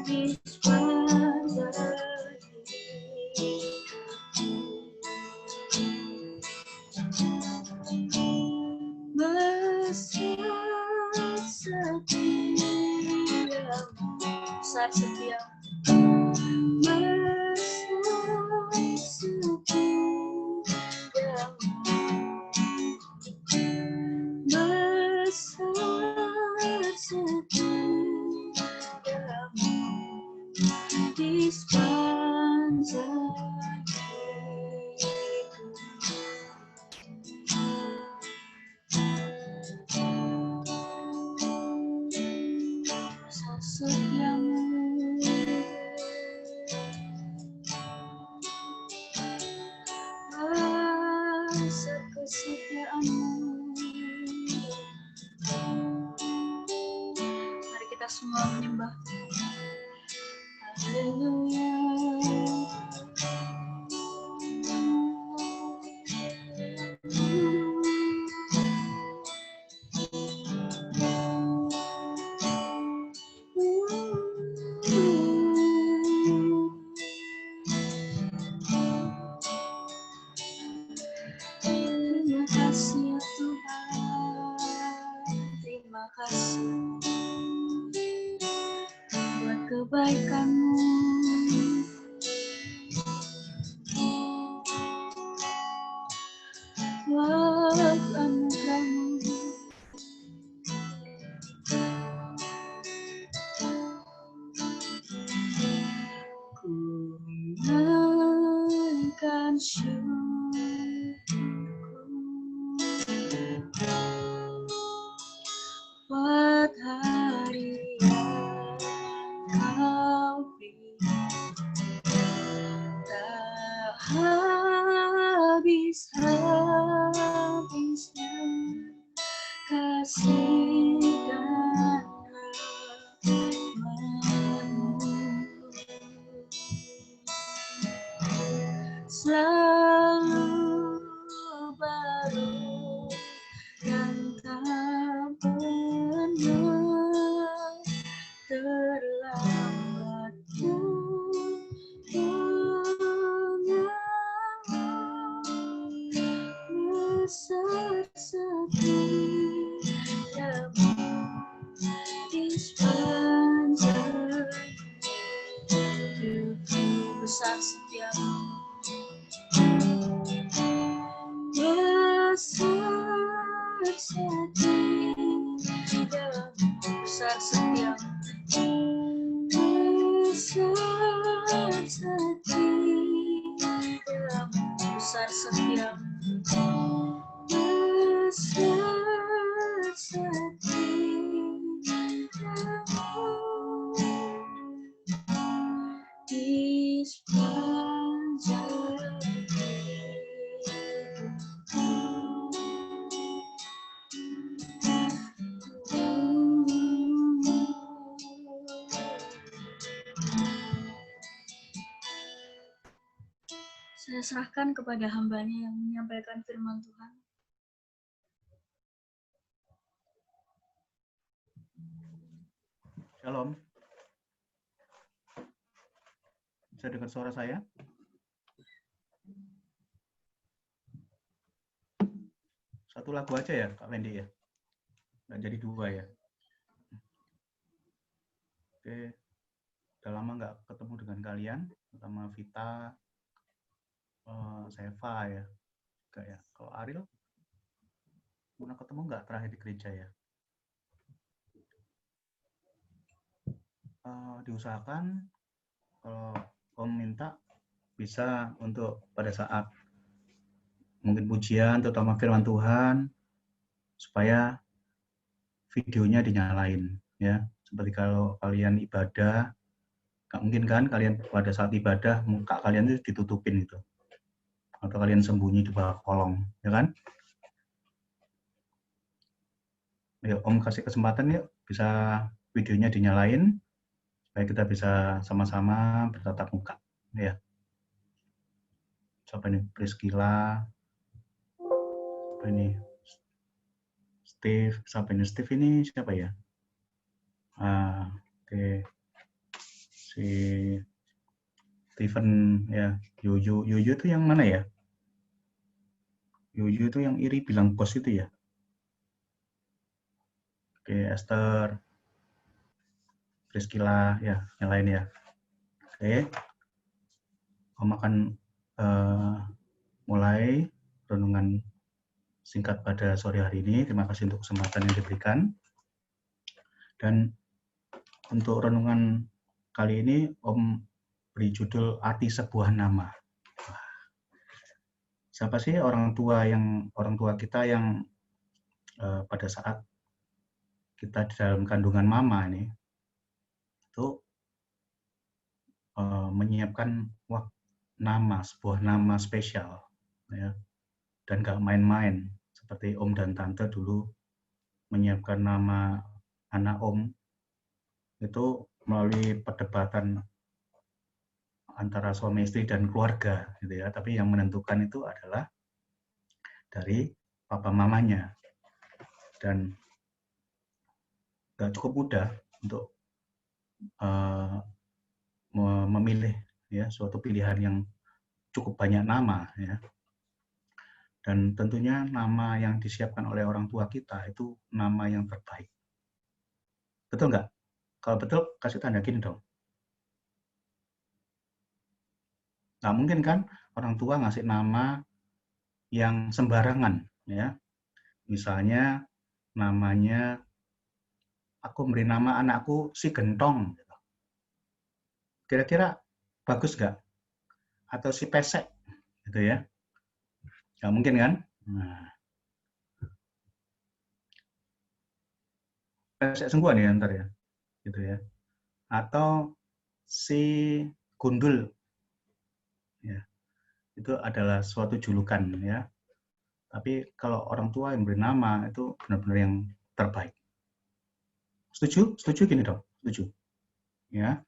di sepanjang besar setiamu, besar setiamu, besar setiamu, besar setiamu di sepanjang besar setiamu, besar kesetiaanmu. Mari kita semua menyembah. Haleluya. Terima kasih ya Tuhan, terima kasih buat kebaikan-Mu, buat anugerah-Mu. Ku naikkan syukurku buat hari yang Kau beri, tak habis-habisnya kasih dan rahmat-Mu. Selalu baru dan tak pernah terlambat denganmu. Besar setiamu di sepanjang hidupku, besar setiamu, besar setiamu, besar setiamu, besar setiamu, besar setiamu, besar setiamu di sepanjang Saya serahkan kepada hamba-Nya yang menyampaikan firman Tuhan. Shalom. Bisa dengar suara saya? Satu lagu aja ya, Kak Wendy ya? Nggak jadi dua ya? Oke. Udah lama nggak ketemu dengan kalian, terutama Vita, Seva ya. Enggak ya. Kalau Ariel, pernah ketemu nggak terakhir di gereja ya? Diusahakan kalau Om minta bisa untuk pada saat mungkin pujian terutama firman Tuhan supaya videonya dinyalain ya. Seperti kalau kalian ibadah, nggak mungkin kan kalian pada saat ibadah muka kalian itu ditutupin gitu. Atau kalian sembunyi di bawah kolong, ya kan? Ayo Om kasih kesempatan yuk bisa videonya dinyalain supaya kita bisa sama-sama bertatap muka ya. Siapa ini? Priscilla, siapa ini? Steve, siapa ini? Steve ini siapa ya? Oke. si Steven ya, Yuyu itu yang mana ya? Yuyu itu yang iri bilang bos itu ya. Oke, Esther, Priscilla ya, yang lain ya. Oke, Om akan mulai renungan singkat pada sore hari ini. Terima kasih untuk kesempatan yang diberikan. Dan untuk renungan kali ini Om beri judul Arti Sebuah Nama. Siapa sih orang tua kita yang pada saat kita di dalam kandungan mama ini itu menyiapkan sebuah nama spesial ya, dan gak main-main seperti Om dan Tante dulu menyiapkan nama anak Om itu melalui perdebatan antara suami istri dan keluarga gitu ya, tapi yang menentukan itu adalah dari papa mamanya, dan gak cukup mudah untuk memilih ya suatu pilihan yang cukup banyak nama ya, dan tentunya nama yang disiapkan oleh orang tua kita itu nama yang terbaik. Betul nggak? Kalau betul kasih tanda gini dong. Nggak mungkin kan orang tua ngasih nama yang sembarangan ya. Misalnya namanya, aku beri nama anakku si Gentong. Kira-kira bagus nggak? Atau si Pesek gitu ya. Nggak mungkin kan? Nah, Pesek sungguhan ya ntar ya. Gitu ya. Atau si Gundul. Ya. Itu adalah suatu julukan ya. Tapi kalau orang tua yang beri nama itu benar-benar yang terbaik. Setuju? Setuju gini dong. Setuju. Ya.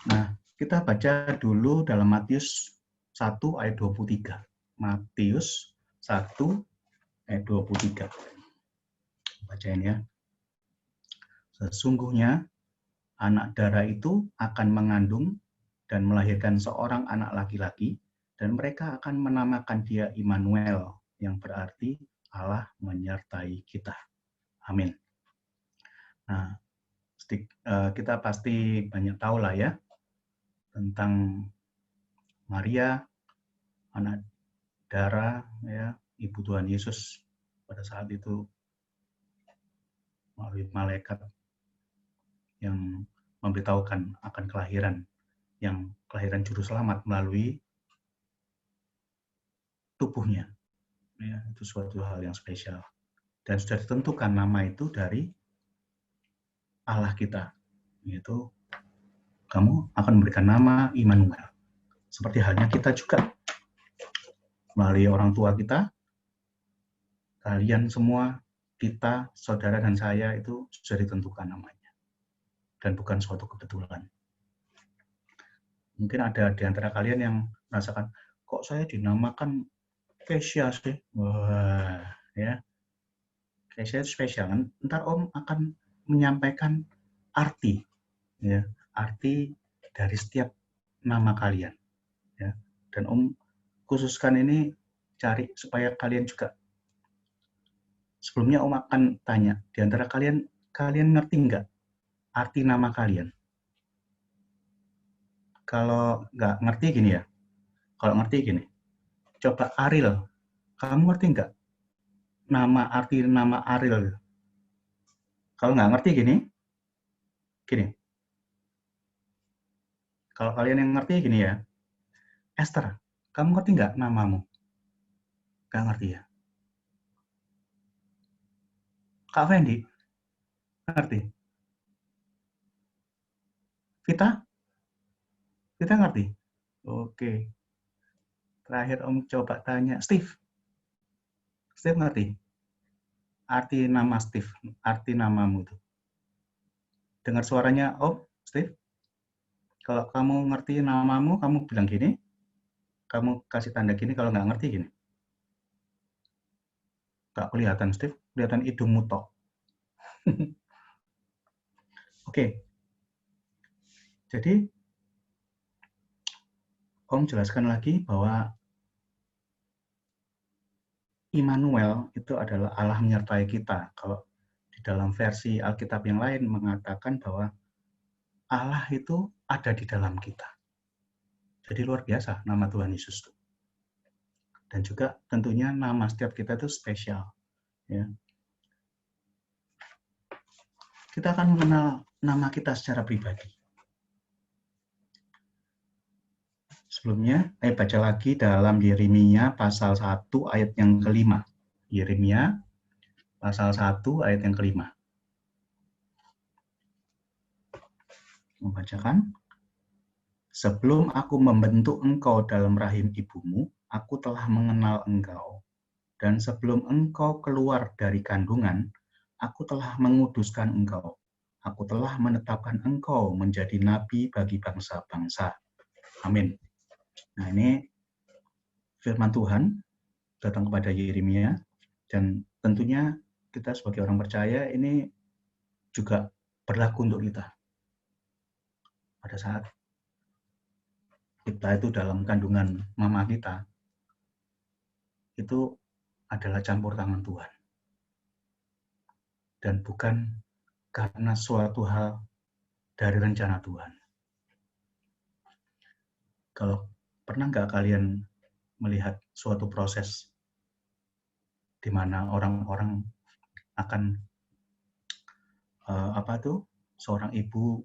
Nah, kita baca dulu dalam Matius 1 ayat 23. Matius 1 ayat 23. Bacain ya. Sesungguhnya anak darah itu akan mengandung dan melahirkan seorang anak laki-laki, dan mereka akan menamakan dia Immanuel, yang berarti Allah menyertai kita. Amin. Nah, kita pasti banyak tahu lah ya tentang Maria, anak darah ya, ibu Tuhan Yesus pada saat itu melalui malaikat yang memberitahukan akan kelahiran juru selamat melalui tubuhnya. Ya, itu suatu hal yang spesial. Dan sudah ditentukan nama itu dari Allah kita, yaitu kamu akan memberikan nama Immanuel. Seperti halnya kita juga melalui orang tua kita, kalian semua, kita, saudara dan saya itu sudah ditentukan namanya. Dan bukan suatu kebetulan. Mungkin ada di antara kalian yang merasakan, kok saya dinamakan Kesia sih? Wah, ya. Kesia itu spesial. Ntar Om akan menyampaikan arti, ya, arti dari setiap nama kalian, ya. Dan Om khususkan ini cari supaya kalian juga. Sebelumnya Om akan tanya, di antara kalian ngerti nggak arti nama kalian? Kalau nggak ngerti gini ya, kalau ngerti gini, coba Ariel, kamu ngerti nggak arti nama Ariel? Kalau nggak ngerti gini, kalau kalian yang ngerti gini ya, Esther, kamu ngerti nggak namamu? Nggak ngerti ya? Kak Fendi, ngerti? Vita ngerti? Oke. Terakhir Om coba tanya, Steve ngerti? Arti nama Steve, arti namamu itu. Dengar suaranya Om, Steve? Kalau kamu ngerti namamu, kamu bilang gini, kamu kasih tanda gini, kalau nggak ngerti gini. Nggak kelihatan, Steve. Kelihatan hidungmu tok. Oke. Jadi, Om jelaskan lagi bahwa Immanuel itu adalah Allah menyertai kita. Kalau di dalam versi Alkitab yang lain mengatakan bahwa Allah itu ada di dalam kita. Jadi luar biasa nama Tuhan Yesus itu. Dan juga tentunya nama setiap kita itu spesial. Ya. Kita akan mengenal nama kita secara pribadi. Sebelumnya, saya baca lagi dalam Yeremia pasal 1 ayat yang kelima. Yeremia pasal 1 ayat yang kelima. Membacakan. Sebelum aku membentuk engkau dalam rahim ibumu, aku telah mengenal engkau. Dan sebelum engkau keluar dari kandungan, aku telah menguduskan engkau. Aku telah menetapkan engkau menjadi nabi bagi bangsa-bangsa. Amin. Nah, ini firman Tuhan datang kepada Yeremia, dan tentunya kita sebagai orang percaya ini juga berlaku untuk kita. Pada saat kita itu dalam kandungan mama kita, itu adalah campur tangan Tuhan. Dan bukan karena suatu hal dari rencana Tuhan. Kalau pernah nggak kalian melihat suatu proses di mana orang-orang akan seorang ibu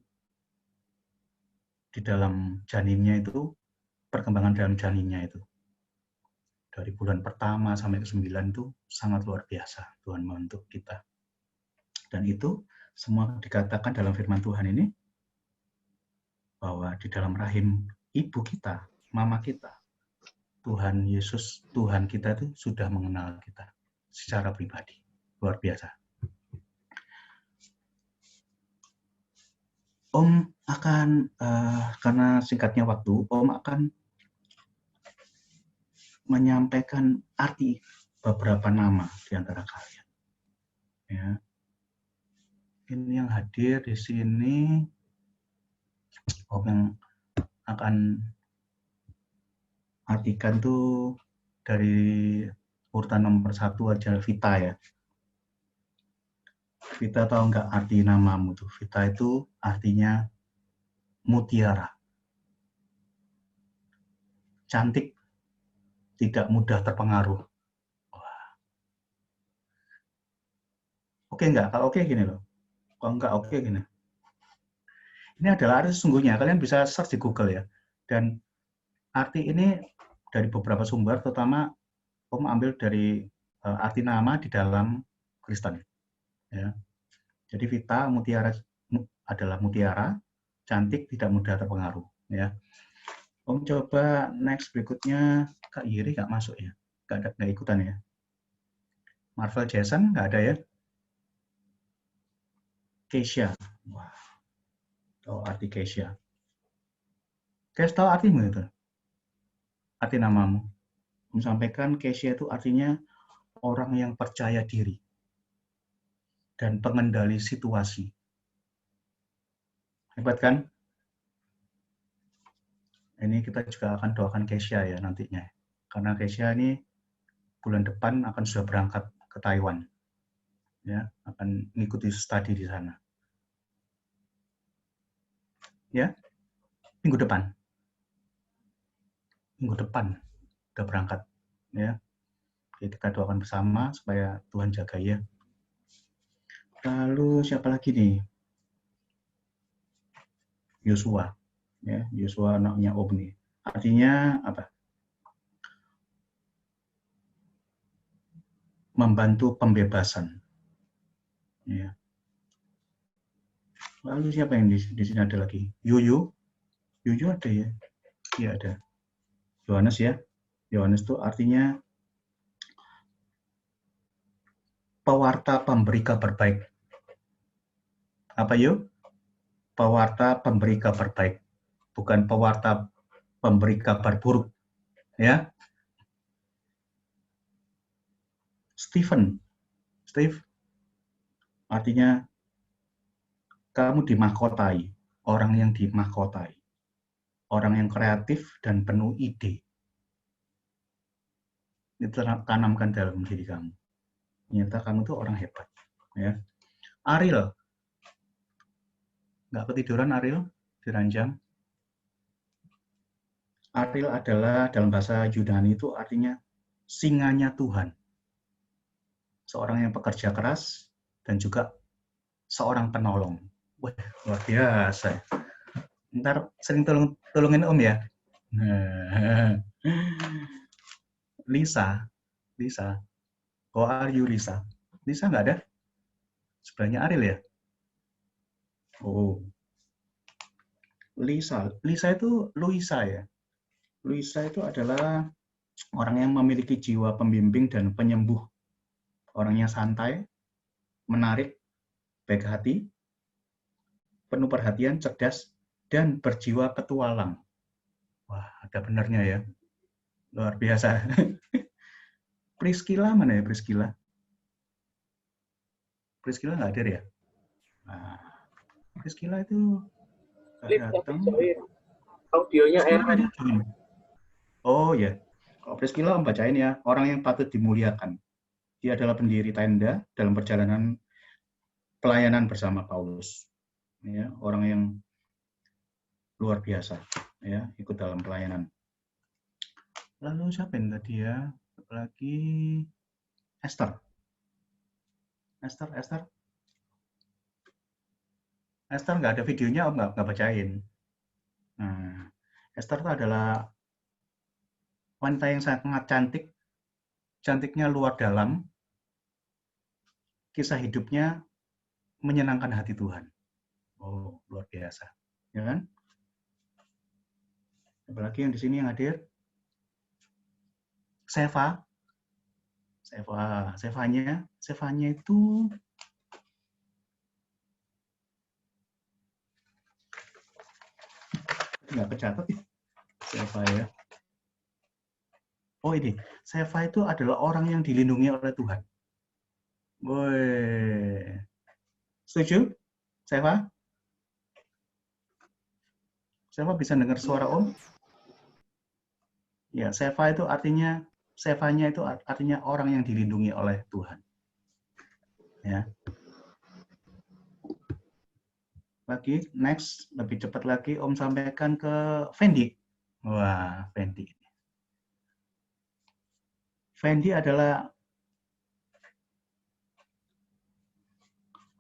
di dalam janinnya itu, perkembangan dalam janinnya itu dari bulan pertama sampai ke 9 itu sangat luar biasa Tuhan membentuk kita. Dan itu semua dikatakan dalam firman Tuhan ini bahwa di dalam rahim ibu kita, mama kita, Tuhan Yesus, Tuhan kita itu sudah mengenal kita secara pribadi. Luar biasa. Om akan, karena singkatnya waktu, Om akan menyampaikan arti beberapa nama di antara kalian. Ya. Ini yang hadir di sini, Om yang akan artikan tuh dari urutan nomor 1 aja, Vita ya. Vita tahu nggak arti namamu tuh? Vita itu artinya mutiara. Cantik, tidak mudah terpengaruh. Wah. Oke nggak? Kalau oke gini loh. Kalau nggak oke gini. Ini adalah arti sesungguhnya. Kalian bisa search di Google ya. Dan arti ini dari beberapa sumber, terutama Om ambil dari arti nama di dalam Kristen. Ya. Jadi Vita, mutiara adalah mutiara, cantik, tidak mudah terpengaruh. Ya. Om coba next berikutnya, Kak Yiri nggak masuk ya? Nggak ikutan ya? Marvel Jason nggak ada ya? Keisha. Wah, tahu arti Keisha. Keisha tahu artimu itu? Arti namamu. Om sampaikan Keisha itu artinya orang yang percaya diri dan pengendali situasi. Hebat kan? Ini kita juga akan doakan Keisha ya nantinya. Karena Keisha ini bulan depan akan sudah berangkat ke Taiwan. Ya, akan mengikuti studi di sana. Ya, minggu depan. Minggu depan udah berangkat. Ya, jadi kita doakan bersama supaya Tuhan jaga ya. Lalu siapa lagi nih? Yosua. Ya, Yosua anaknya Om nih. Artinya apa? Membantu pembebasan. Ya. Lalu siapa yang di sini ada lagi? Yuyu. Yuyu ada ya? Iya ada. Yohanes ya. Yohanes itu artinya pewarta pemberi kabar baik. Apa yuk? Pewarta pemberi kabar baik. Bukan pewarta pemberi kabar buruk. Ya. Steve artinya kamu dimahkotai. orang yang dimahkotai, orang yang kreatif dan penuh ide. Itu tanamkan dalam diri kamu. Ternyata kamu tuh orang hebat. Ya. Ariel, nggak ketiduran Ariel di ranjang? Ariel adalah dalam bahasa Yunani itu artinya singanya Tuhan. Seorang yang pekerja keras dan juga seorang penolong. Wah, luar biasa. Ntar sering tolongin Om ya. Lisa, how are you Lisa? Lisa nggak ada? Sebelahnya Ariel ya? Oh, Lisa itu Luisa ya. Luisa itu adalah orang yang memiliki jiwa pembimbing dan penyembuh. Orangnya santai, menarik, baik hati, penuh perhatian, cerdas, dan berjiwa petualang. Wah, ada benernya ya. Luar biasa. Priscilla mana ya Priscilla? Priscilla nggak hadir ya? Nah, Priscilla itu nggak datang. Audionya Priscilla error. dia join. Oh ya, kalau Priscilla Om bacain ya, orang yang patut dimuliakan. Dia adalah pendiri tenda dalam perjalanan pelayanan bersama Paulus. Ya, orang yang luar biasa, ya, ikut dalam pelayanan. Lalu siapa yang tadi ya? Lagi Esther. Esther nggak ada videonya, Om nggak bacain. Nah, Esther itu adalah wanita yang sangat cantik, cantiknya luar dalam, kisah hidupnya menyenangkan hati Tuhan. Oh, luar biasa. Ya kan? Apalagi yang di sini yang hadir? Sevanya itu nggak kecatat ya. Seva ya. Oh ini, Seva itu adalah orang yang dilindungi oleh Tuhan. Woi, setuju? Seva? Seva bisa dengar suara Om? Ya, Sevanya itu artinya orang yang dilindungi oleh Tuhan. Ya. Lagi, next, lebih cepat lagi Om sampaikan ke Fendi. Wah, Fendi. Fendi adalah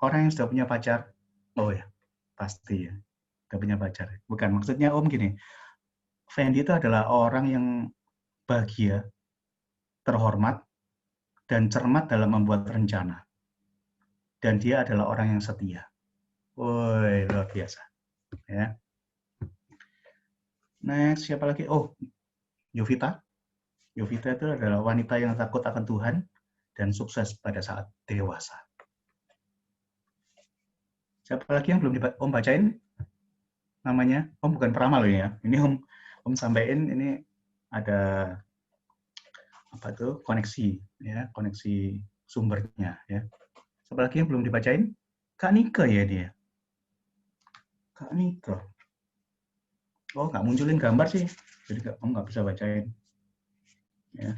orang yang sudah punya pacar. Oh ya, pasti ya. Sudah punya pacar. Bukan, maksudnya Om gini. Fendi itu adalah orang yang bahagia, terhormat, dan cermat dalam membuat rencana. Dan dia adalah orang yang setia. Woi, luar biasa. Ya. Next, siapa lagi? Oh, Yovita. Yovita itu adalah wanita yang takut akan Tuhan dan sukses pada saat dewasa. Siapa lagi yang belum Om bacain namanya? Om bukan peramal ya. Ini Om sampaikan ini ada apa tuh koneksi ya, koneksi sumbernya ya. Siapa lagi yang belum dibacain? Kak Nika ya dia. Kak Nika. Oh, nggak munculin gambar sih, jadi Om nggak bisa bacain. Ya.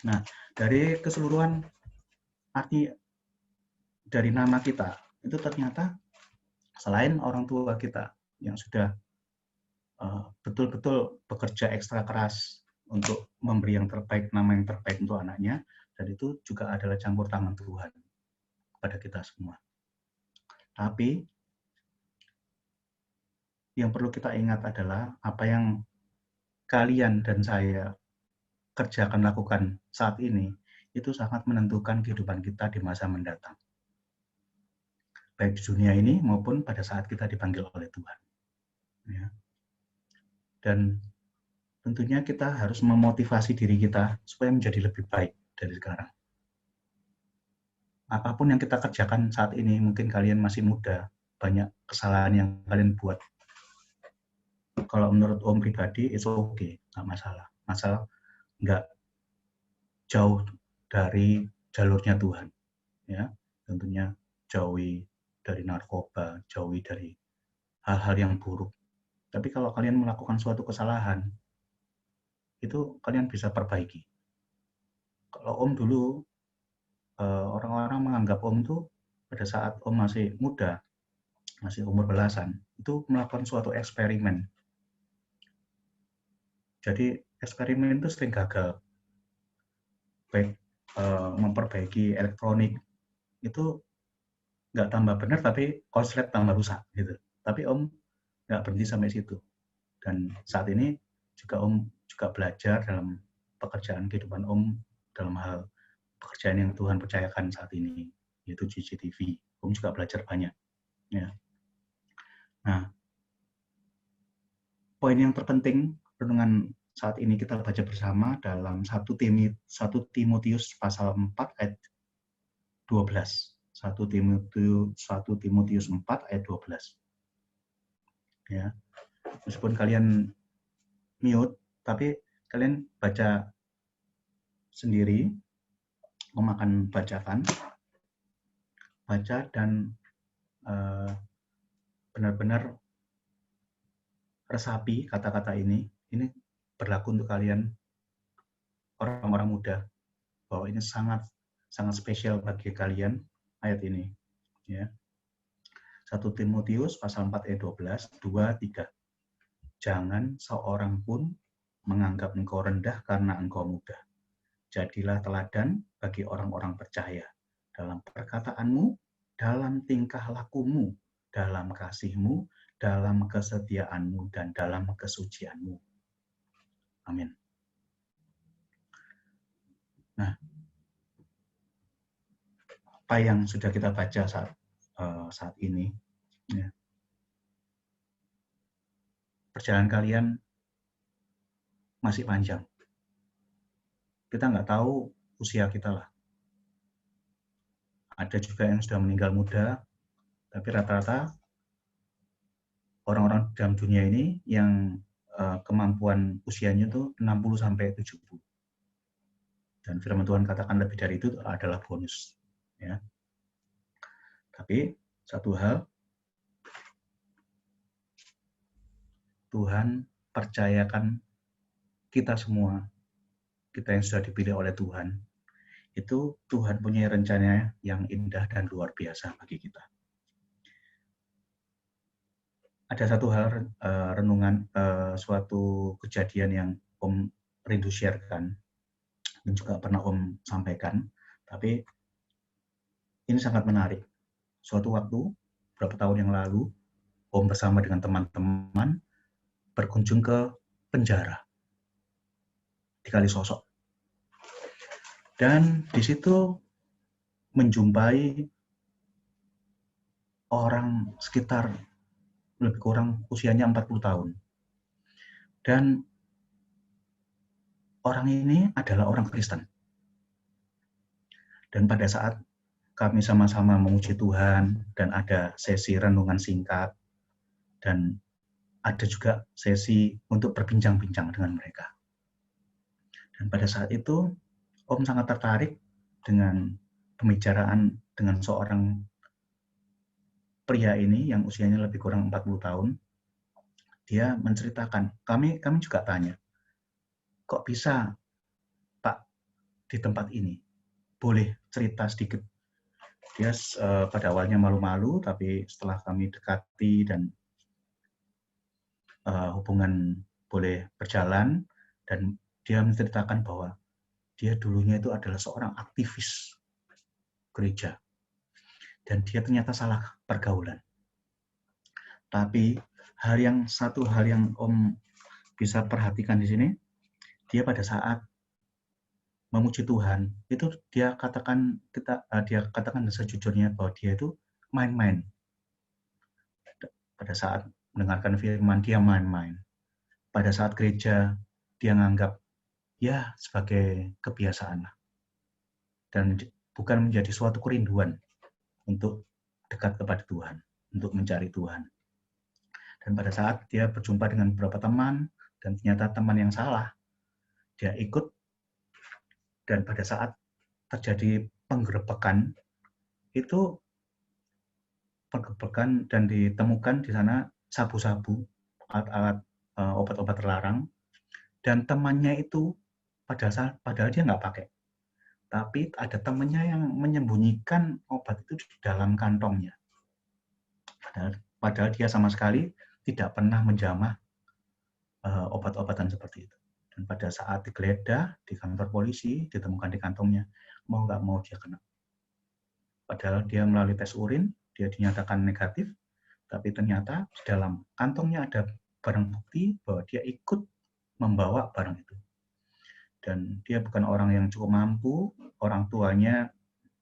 Nah, dari keseluruhan arti dari nama kita, itu ternyata selain orang tua kita yang sudah betul-betul bekerja ekstra keras untuk memberi yang terbaik, nama yang terbaik untuk anaknya, dan itu juga adalah campur tangan Tuhan kepada kita semua. Tapi yang perlu kita ingat adalah apa yang kalian dan saya kerjakan, lakukan saat ini, itu sangat menentukan kehidupan kita di masa mendatang. Baik di dunia ini maupun pada saat kita dipanggil oleh Tuhan. Ya. Dan tentunya kita harus memotivasi diri kita supaya menjadi lebih baik dari sekarang. Apapun yang kita kerjakan saat ini, mungkin kalian masih muda, banyak kesalahan yang kalian buat. Kalau menurut Om pribadi, itu oke, nggak masalah. Masalah nggak jauh dari jalurnya Tuhan. Ya, tentunya jauhi dari narkoba, jauhi dari hal-hal yang buruk. Tapi kalau kalian melakukan suatu kesalahan, itu kalian bisa perbaiki. Kalau Om dulu, orang-orang menganggap Om itu pada saat Om masih muda, masih umur belasan, itu melakukan suatu eksperimen. Jadi eksperimen itu sering gagal. Baik memperbaiki elektronik, itu nggak tambah benar, tapi konslet tambah rusak gitu. Tapi Om nggak berhenti sampai situ. Dan saat ini juga Om juga belajar dalam pekerjaan kehidupan Om dalam hal pekerjaan yang Tuhan percayakan saat ini, yaitu CCTV. Om juga belajar banyak. Ya. Nah, poin yang terpenting renungan saat ini kita baca bersama dalam 1 Timotius pasal 4 ayat 12. 1 Timotius 4 ayat 12. Ya. Meskipun kalian mute, tapi kalian baca sendiri, Om akan bacakan, baca dan benar-benar resapi kata-kata ini berlaku untuk kalian orang-orang muda, bahwa ini sangat spesial bagi kalian ayat ini. Ya. 1 Timotius pasal 4 ayat 12, 2, 3. Jangan seorang pun menganggap engkau rendah karena engkau muda. Jadilah teladan bagi orang-orang percaya dalam perkataanmu, dalam tingkah lakumu, dalam kasihmu, dalam kesetiaanmu, dan dalam kesucianmu. Amin. Nah, apa yang sudah kita baca saat ini, ya. Perjalanan kalian masih panjang. Kita nggak tahu usia kita lah. Ada juga yang sudah meninggal muda, tapi rata-rata orang-orang dalam dunia ini yang kemampuan usianya itu 60-70. Dan firman Tuhan katakan lebih dari itu adalah bonus. Ya. Tapi satu hal, Tuhan percayakan kita semua, kita yang sudah dipilih oleh Tuhan, itu Tuhan punya rencana yang indah dan luar biasa bagi kita. Ada satu hal renungan, suatu kejadian yang Om rindu sharekan, dan juga pernah Om sampaikan, tapi ini sangat menarik. Suatu waktu, beberapa tahun yang lalu, Om bersama dengan teman-teman berkunjung ke penjara di Kalisosok. Dan di situ menjumpai orang sekitar lebih kurang usianya 40 tahun. Dan orang ini adalah orang Kristen. Dan pada saat kami sama-sama memuji Tuhan, dan ada sesi renungan singkat, dan ada juga sesi untuk berbincang-bincang dengan mereka. Dan pada saat itu, Om sangat tertarik dengan pembicaraan dengan seorang pria ini yang usianya lebih kurang 40 tahun. Dia menceritakan, kami juga tanya, kok bisa Pak di tempat ini? Boleh cerita sedikit? Dia pada awalnya malu-malu, tapi setelah kami dekati dan hubungan boleh berjalan, dan dia menceritakan bahwa dia dulunya itu adalah seorang aktivis gereja. Dan dia ternyata salah pergaulan. Tapi satu hal yang Om bisa perhatikan di sini, dia pada saat memuji Tuhan, itu dia katakan sejujurnya bahwa dia itu main-main. Pada saat mendengarkan firman, dia main-main. Pada saat gereja, dia menganggap ya sebagai kebiasaan. Dan bukan menjadi suatu kerinduan untuk dekat kepada Tuhan, untuk mencari Tuhan. Dan pada saat dia berjumpa dengan beberapa teman, dan ternyata teman yang salah, dia ikut. Dan pada saat terjadi penggerebekan, itu penggerebekan dan ditemukan di sana sabu-sabu, alat-alat obat-obat terlarang, dan temannya itu padahal dia nggak pakai. Tapi ada temannya yang menyembunyikan obat itu di dalam kantongnya. Padahal dia sama sekali tidak pernah menjamah obat-obatan seperti itu. Dan pada saat digeledah di kantor polisi, ditemukan di kantongnya, mau nggak mau dia kena. Padahal dia melalui tes urin, dia dinyatakan negatif, tapi ternyata di dalam kantongnya ada barang bukti bahwa dia ikut membawa barang itu. Dan dia bukan orang yang cukup mampu, orang tuanya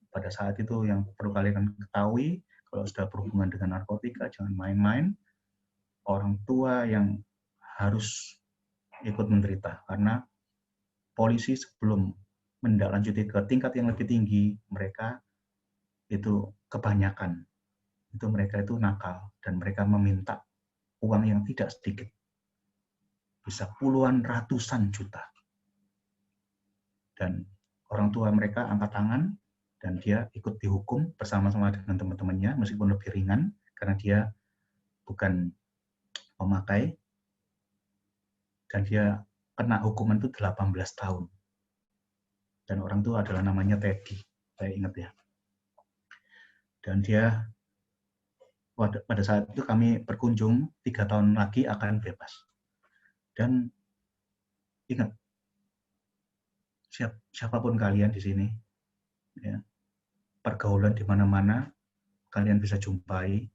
pada saat itu yang perlu kalian ketahui, kalau sudah berhubungan dengan narkotika, jangan main-main. Orang tua yang harus ikut menderita, karena polisi sebelum menindaklanjuti ke tingkat yang lebih tinggi, mereka itu kebanyakan, itu mereka itu nakal, dan mereka meminta uang yang tidak sedikit, bisa puluhan ratusan juta. Dan orang tua mereka angkat tangan, dan dia ikut dihukum bersama-sama dengan teman-temannya, meskipun lebih ringan, karena dia bukan pemakai, dan dia kena hukuman itu 18 tahun. Dan orang tua adalah namanya Teddy, saya ingat ya. Dan dia, pada saat itu kami berkunjung, 3 tahun lagi akan bebas. Dan ingat, siapapun kalian di sini, ya, pergaulan di mana-mana, kalian bisa jumpai.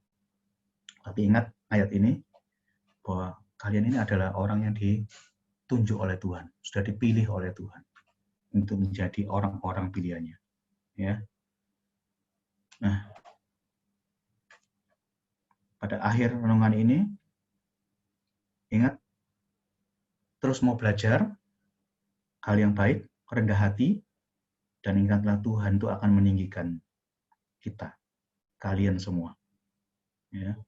Tapi ingat ayat ini, bahwa kalian ini adalah orang yang ditunjuk oleh Tuhan, sudah dipilih oleh Tuhan untuk menjadi orang-orang pilihannya. Ya. Nah, pada akhir renungan ini, ingat, terus mau belajar hal yang baik, rendah hati, dan ingatlah Tuhan itu akan meninggikan kita, kalian semua. Ya.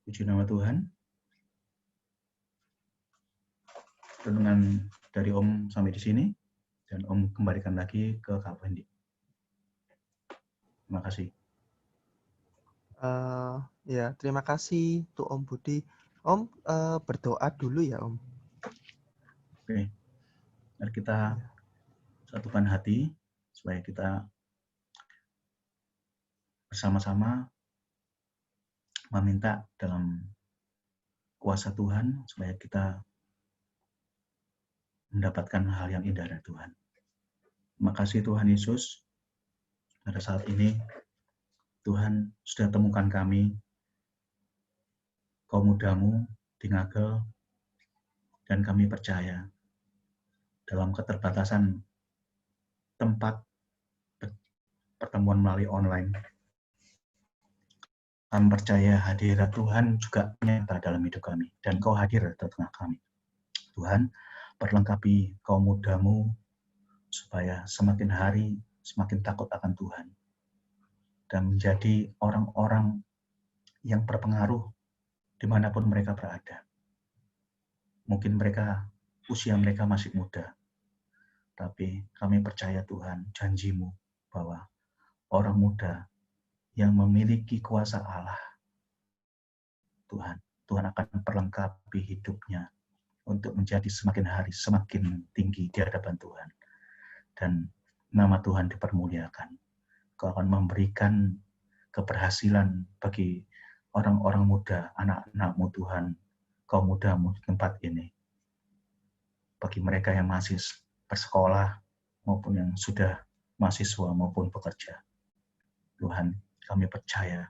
Puji nama Tuhan. Renungan dari Om sampai di sini, dan Om kembalikan lagi ke Kak Wendy. Terima kasih. Ya, terima kasih untuk Om Budi. Om berdoa dulu ya, Om. Oke, mari kita satukan hati supaya kita bersama-sama meminta dalam kuasa Tuhan supaya kita mendapatkan hal yang indah dari Tuhan. Terima kasih Tuhan Yesus. Pada saat ini Tuhan sudah temukan kami, kaum mudamu di Ngagel, dan kami percaya dalam keterbatasan tempat pertemuan melalui online, kami percaya hadirat Tuhan juga nyata dalam hidup kami, dan Kau hadir di tengah kami. Tuhan, perlengkapi kaum mudamu supaya semakin hari semakin takut akan Tuhan, dan menjadi orang-orang yang berpengaruh dimanapun mereka berada. Mungkin usia mereka masih muda, tapi kami percaya Tuhan, janji-Mu bahwa orang muda yang memiliki kuasa Allah, Tuhan akan perlengkapi hidupnya untuk menjadi semakin hari semakin tinggi di hadapan Tuhan. Dan nama Tuhan dipermuliakan. Kau akan memberikan keberhasilan bagi orang-orang muda, anak-anak-Mu Tuhan, kaum muda-Mu di tempat ini. Bagi mereka yang masih bersekolah, maupun yang sudah mahasiswa maupun bekerja. Tuhan, kami percaya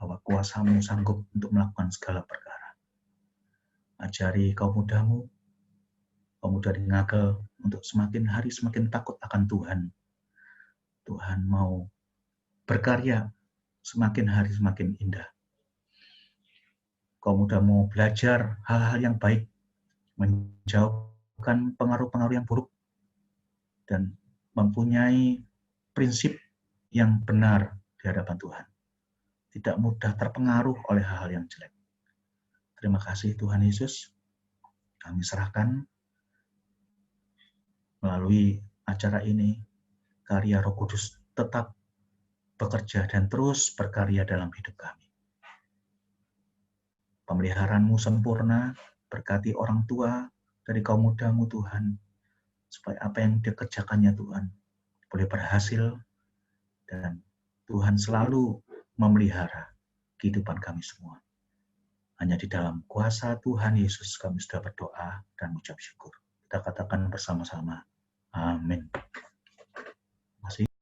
bahwa kuasa-Mu sanggup untuk melakukan segala perkara. Ajari kaum muda-Mu, kaum muda di Ngagel, untuk semakin hari semakin takut akan Tuhan. Tuhan mau berkarya semakin hari semakin indah. Kaum muda mau belajar hal-hal yang baik, menjauhkan pengaruh-pengaruh yang buruk, dan mempunyai prinsip yang benar di hadapan Tuhan. Tidak mudah terpengaruh oleh hal-hal yang jelek. Terima kasih Tuhan Yesus. Kami serahkan melalui acara ini, karya Roh Kudus tetap bekerja dan terus berkarya dalam hidup kami. Pemeliharaan-Mu sempurna, berkati orang tua dari kaum muda-Mu Tuhan, supaya apa yang dikerjakannya Tuhan boleh berhasil, dan Tuhan selalu memelihara kehidupan kami semua. Hanya di dalam kuasa Tuhan Yesus kami sudah berdoa dan mengucap syukur. Kita katakan bersama-sama, amin.